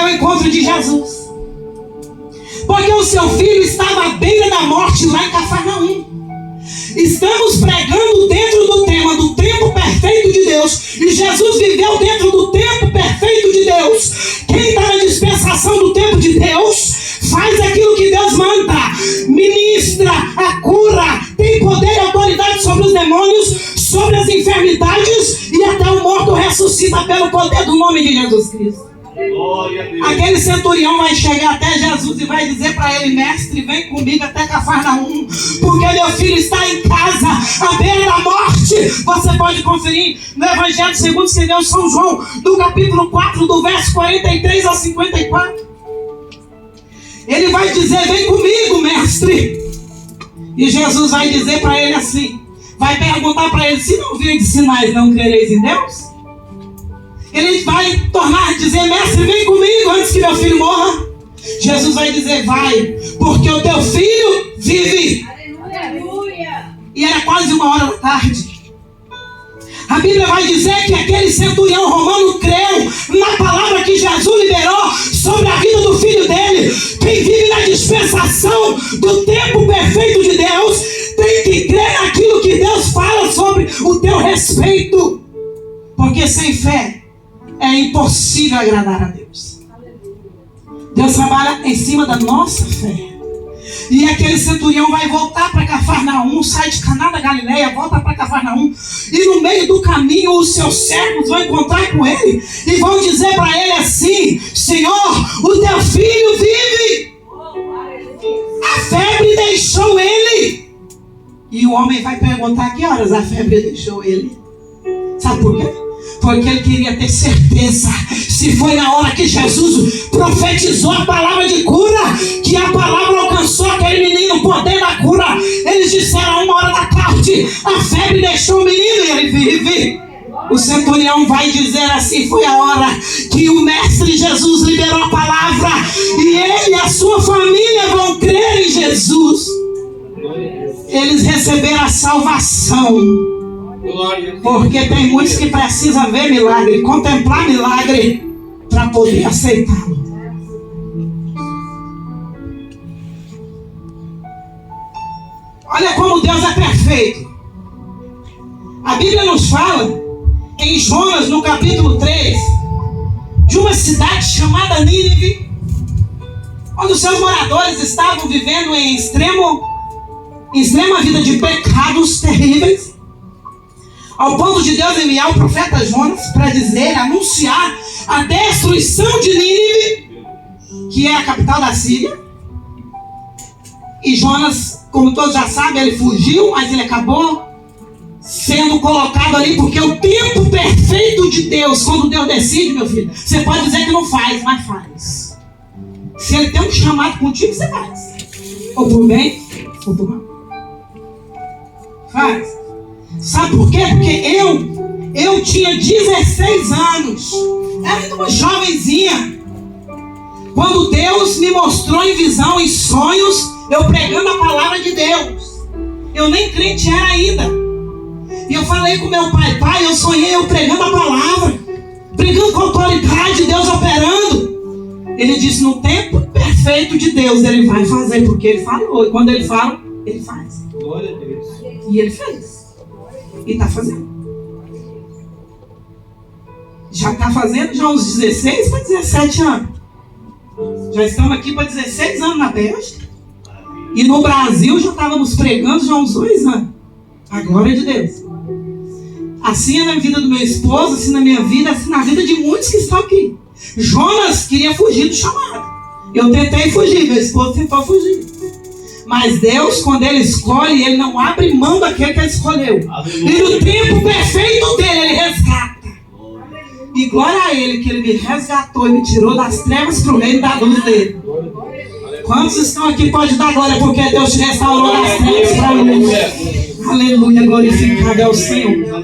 ao encontro de Jesus. Porque o seu filho estava à beira da morte lá em Cafarnaum. Estamos pregando dentro do tema do tempo perfeito de Deus. E Jesus viveu dentro do tempo perfeito de Deus. Quem está na dispensação do tempo de Deus, faz aquilo que Deus manda. Ministra a cura. Tem poder e autoridade sobre os demônios, sobre as enfermidades. E até o morto ressuscita pelo poder do nome de Jesus Cristo. Aquele centurião vai chegar até Jesus e vai dizer para ele: mestre, vem comigo até Cafarnaum, porque meu filho está em casa, à beira da morte. Você pode conferir no Evangelho segundo escreveu São João, do capítulo 4, do verso 43 ao 54. Ele vai dizer: vem comigo, mestre. E Jesus vai dizer para ele assim, vai perguntar para ele: se não vir de sinais, não crereis em Deus? Ele vai dizer: mestre, vem comigo antes que meu filho morra. Jesus vai dizer: vai, porque o teu filho vive. Aleluia. E era quase 1h da tarde. A Bíblia vai dizer que aquele centurião romano creu na palavra que Jesus liberou sobre a vida do filho dele. Quem vive na dispensação do tempo perfeito de Deus tem que crer naquilo que Deus fala sobre o teu respeito. Porque sem fé é impossível agradar a Deus. Deus trabalha em cima da nossa fé. E aquele centurião vai voltar para Cafarnaum, sai de Caná da Galileia, volta para Cafarnaum. E no meio do caminho os seus servos vão encontrar com ele e vão dizer para ele assim: Senhor, o teu filho vive. A febre deixou ele. E o homem vai perguntar: que horas a febre deixou ele? Sabe por quê? Porque ele queria ter certeza, se foi na hora que Jesus profetizou a palavra de cura, que a palavra alcançou aquele menino, o poder da cura. Eles disseram: 1h da tarde, a febre deixou o menino e ele vive. O centurião vai dizer assim: foi a hora que o mestre Jesus liberou a palavra, e ele e a sua família vão crer em Jesus. Eles receberam a salvação. Porque tem muitos que precisam ver milagre, contemplar milagre, para poder aceitá-lo. Olha como Deus é perfeito. A Bíblia nos fala, em Jonas, no capítulo 3, de uma cidade chamada Nínive, onde os seus moradores estavam vivendo em extrema vida de pecados terríveis, ao ponto de Deus enviar o profeta Jonas para anunciar a destruição de Nínive, que é a capital da Síria. E Jonas, como todos já sabem, ele fugiu, mas ele acabou sendo colocado ali, porque o tempo perfeito de Deus, quando Deus decide, meu filho, você pode dizer que não faz, mas faz. Se ele tem um chamado contigo, você faz. Ou por bem, ou por mal. Faz. Sabe por quê? Porque eu tinha 16 anos. Era ainda uma jovenzinha. Quando Deus me mostrou em visão, em sonhos, eu pregando a palavra de Deus. Eu nem crente era ainda. E eu falei com meu pai: pai, eu sonhei eu pregando a palavra, pregando com autoridade, Deus operando. Ele disse: no tempo perfeito de Deus, ele vai fazer, porque ele falou. E quando ele fala, ele faz. Glória a Deus. E ele fez. E está fazendo. Já está fazendo já uns 16 para 17 anos. Já estamos aqui para 16 anos na Bélgica. E no Brasil já estávamos pregando já uns 2 anos. A glória de Deus. Assim é na vida do meu esposo, assim na minha vida, assim na vida de muitos que estão aqui. Jonas queria fugir do chamado. Eu tentei fugir, meu esposo tentou fugir. Mas Deus, quando Ele escolhe, Ele não abre mão daquele que Ele escolheu. Aleluia. E no tempo perfeito dele, Ele resgata. E glória a Ele que Ele me resgatou e me tirou das trevas para o reino da luz dele. Quantos estão aqui pode dar glória porque Deus te restaurou das trevas para a luz? Aleluia, glorificado é o Senhor.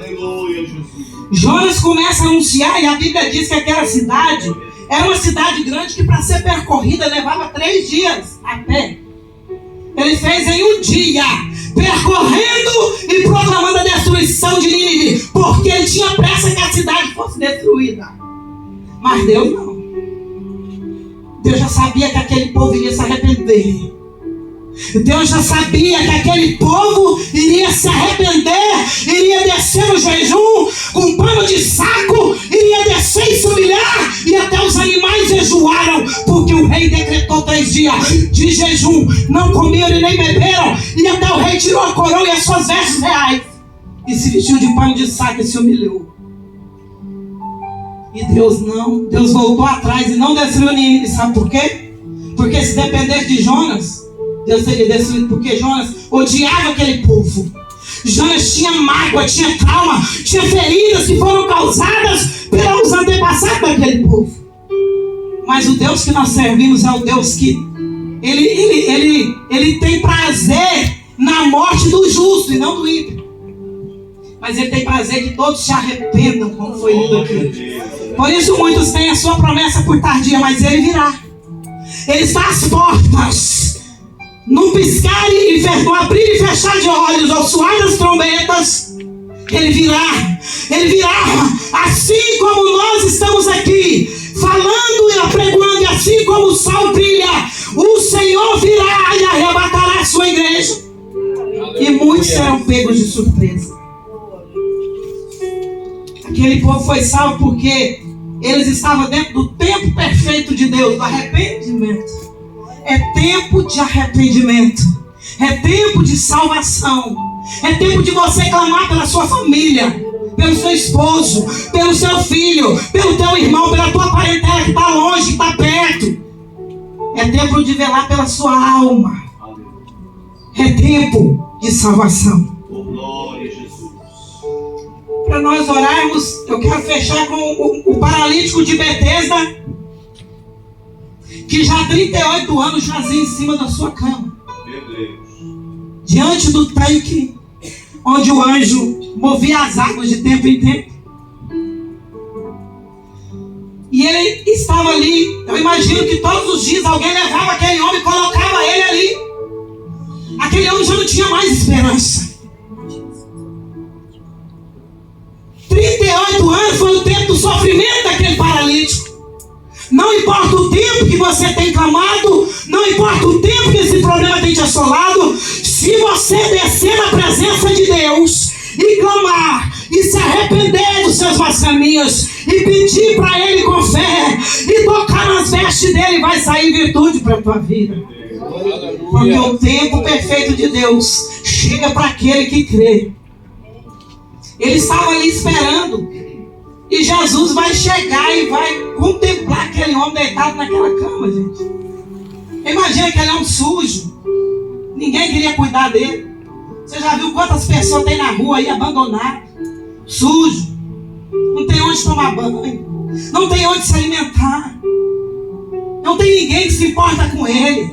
Jonas começa a anunciar, e a Bíblia diz que aquela cidade era uma cidade grande que para ser percorrida levava 3 dias a pé. Ele fez em 1 dia, percorrendo e proclamando a destruição de Nínive, porque ele tinha pressa que a cidade fosse destruída. Mas Deus não. Deus já sabia que aquele povo iria se arrepender. Deus já sabia que aquele povo iria se arrepender, iria descer no jejum com um pano de saco, iria descer e se humilhar, e até os animais jejuaram, porque o rei decretou 3 dias de jejum, não comeram e nem beberam, e até o rei tirou a coroa e as suas vestes reais e se vestiu de pano de saco e se humilhou. E Deus voltou atrás e não destruiu Nínive. Sabe por quê? Porque se dependesse de Jonas, Deus teria destruído, porque Jonas odiava aquele povo. Jonas tinha mágoa, tinha trauma, tinha feridas que foram causadas pelos antepassados daquele povo. Mas o Deus que nós servimos é o Deus que ele tem prazer na morte do justo e não do ímpio. Mas ele tem prazer que todos se arrependam, como foi lido aqui. Por isso muitos têm a sua promessa por tardia, mas ele virá. Ele está às portas. Num piscar e no abrir e fechar de olhos, ao soar das trombetas, ele virá. Ele virá, assim como nós estamos aqui, falando e apregoando, e assim como o sol brilha, o Senhor virá e arrebatará a sua igreja. E muitos serão pegos de surpresa. Aquele povo foi salvo porque eles estavam dentro do tempo perfeito de Deus, do arrependimento. É tempo de arrependimento. É tempo de salvação. É tempo de você clamar pela sua família, pelo seu esposo, pelo seu filho, pelo teu irmão, pela tua parentela que está longe, que está perto. É tempo de velar pela sua alma. É tempo de salvação. Glória a Jesus. Para nós orarmos, eu quero fechar com o paralítico de Betesda, que já há 38 anos jazia em cima da sua cama, Meu Deus. diante do tanque onde o anjo movia as águas de tempo em tempo. E ele estava ali. Eu imagino que todos os dias alguém levava aquele homem e colocava ele ali. Aquele homem já não tinha mais esperança. 38 anos foi o tempo do sofrimento daquele paralítico. Não importa o tempo que você tem clamado, não importa o tempo que esse problema tem te assolado, se você descer na presença de Deus e clamar, e se arrepender dos seus maus caminhos, e pedir para Ele com fé, e tocar nas vestes dele, vai sair virtude para a tua vida. Porque o tempo perfeito de Deus chega para aquele que crê. Ele estava ali esperando. E Jesus vai chegar e vai contemplar aquele homem deitado naquela cama, gente. Imagina aquele homem sujo. Ninguém queria cuidar dele. Você já viu quantas pessoas tem na rua aí abandonadas? Sujo. Não tem onde tomar banho. Não tem onde se alimentar. Não tem ninguém que se importa com ele.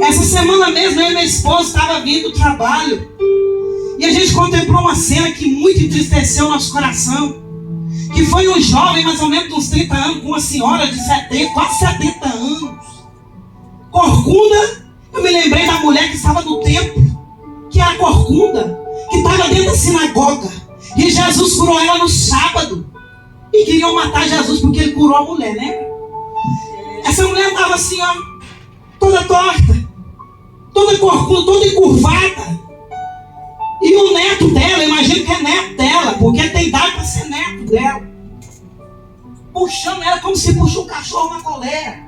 Essa semana mesmo eu e minha esposa estavam vindo do trabalho. E a gente contemplou uma cena que muito entristeceu o nosso coração. Que foi um jovem, mais ou menos de uns 30 anos, com uma senhora de 70, quase 70 anos. Corcunda. Eu me lembrei da mulher que estava no templo, que era corcunda, que estava dentro da sinagoga. E Jesus curou ela no sábado. E queriam matar Jesus porque ele curou a mulher, né? Essa mulher estava assim, ó, toda torta, toda corcunda, toda encurvada. E o neto dela, imagino que é neto dela, porque tem idade para ser neto dela, puxando ela como se puxa um cachorro na coleira,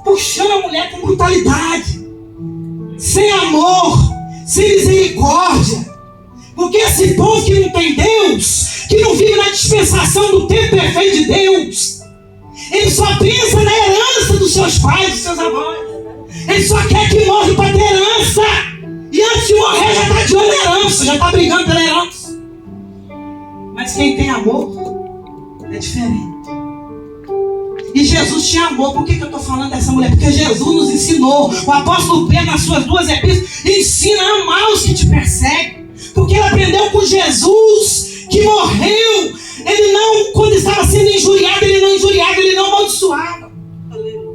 puxando a mulher com brutalidade, sem amor, sem misericórdia. Porque esse povo que não tem Deus, que não vive na dispensação do tempo perfeito de Deus, ele só pensa na herança dos seus pais, dos seus avós. Ele só quer que morre para ter herança. E antes de morrer já está de olho na herança, já está brigando pela herança. Mas quem tem amor é diferente. E Jesus tinha amor. Por que eu estou falando dessa mulher? Porque Jesus nos ensinou. O apóstolo Pedro, nas suas 2 epístolas, ensina a amar os que te perseguem. Porque ele aprendeu com Jesus, que morreu. Ele não, quando estava sendo injuriado, ele não injuriava, ele não amaldiçoava.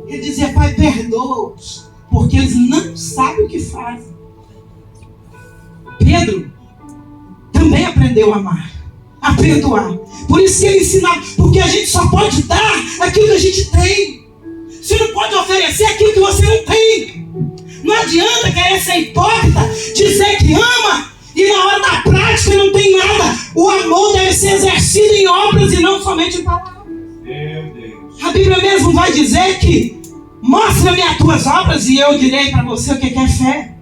Ele dizia: Pai, perdoa-os, porque eles não sabem o que fazem. Pedro também aprendeu a amar, a perdoar. Por isso que ele ensinava, porque a gente só pode dar aquilo que a gente tem. Você não pode oferecer aquilo que você não tem. Não adianta querer ser hipócrita, dizer que ama e na hora da prática não tem nada. O amor deve ser exercido em obras e não somente em palavras. Meu Deus. A Bíblia mesmo vai dizer que mostra-me as tuas obras e eu direi para você o que é fé.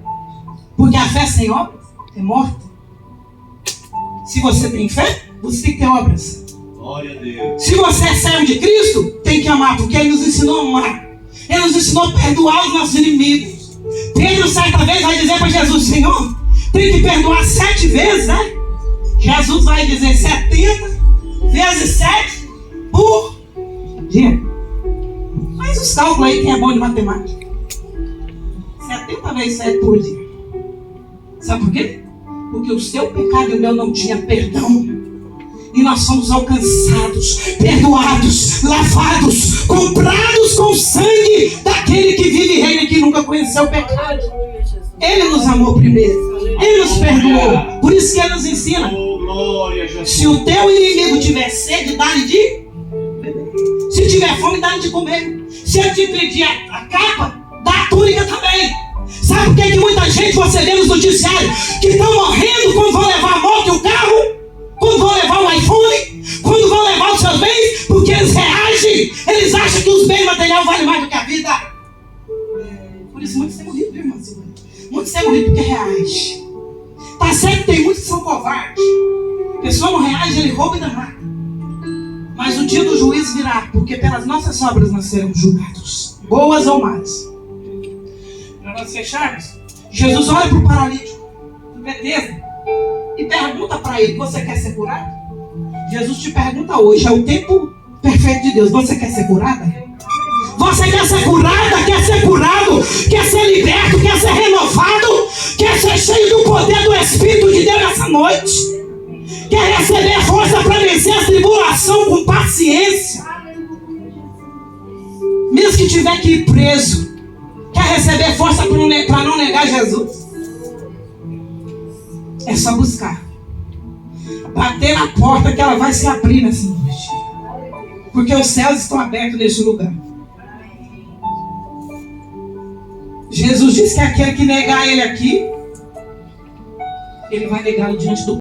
Porque a fé sem obras é morta. Se você tem fé, você tem que ter obras. Glória a Deus. Se você é servo de Cristo, tem que amar, porque Ele nos ensinou a amar. Ele nos ensinou a perdoar os nossos inimigos. Pedro, certa vez, vai dizer para Jesus: Senhor, tem que perdoar 7 vezes, né? Jesus vai dizer 70 vezes 7 por dia. Faz os cálculos aí, quem é bom de matemática. 70 vezes 7 por dia. Sabe por quê? Porque o seu pecado e o meu não tinha perdão. E nós somos alcançados, perdoados, lavados, comprados com o sangue daquele que vive e reina e que nunca conheceu o pecado. Ele nos amou primeiro. Ele nos perdoou. Por isso que Ele nos ensina. Oh, glória a Jesus. Se o teu inimigo tiver sede, dá-lhe de beber. Se tiver fome, dá-lhe de comer. Se ele te pedir a capa, dá a túnica também. Sabe por que muita gente você vê nos noticiários que estão morrendo quando vão levar a moto e o carro? Quando vão levar o iPhone? Quando vão levar os seus bens? Porque eles reagem. Eles acham que os bens materiais valem mais do que a vida. Por isso muitos têm morrido, viu, irmão? Muitos têm morrido porque reagem. Tá certo que tem muitos que são covardes. A pessoa não reage, ele rouba e dá mata. Mas o dia do juízo virá, porque pelas nossas obras nós seremos julgados, boas ou más. Para nós fecharmos, Jesus olha para o paralítico do Betesda e pergunta para ele: você quer ser curado? Jesus te pergunta hoje, é o tempo perfeito de Deus: você quer ser curada? Você quer ser curada? Quer ser curado? Quer ser liberto? Quer ser renovado? Quer ser cheio do poder do Espírito de Deus nessa noite? Quer receber força para vencer a tribulação com paciência? Mesmo que tiver que ir preso, quer receber força para não negar Jesus? É só buscar. Bater na porta que ela vai se abrir nessa noite. Porque os céus estão abertos nesse lugar. Jesus disse que aquele que negar Ele aqui, Ele vai negá-lo diante do